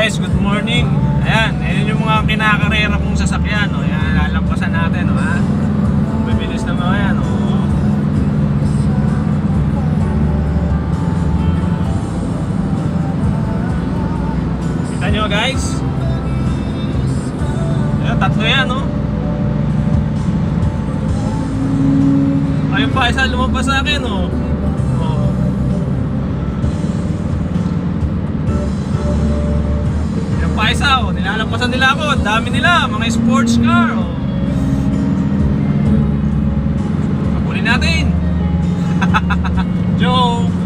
Guys, good morning. Ayan yung mga kinakarera kong sasakyan. Ayan, lalampasan natin. Ha? Bibilis na mga yan. Kita nyo guys. Ayan, tatlo yan. Ayun pa, isa lumabas sa akin. Paisa, nilalampasan nila ako. Ang dami nila, mga sports car. Kapulin natin. Joke.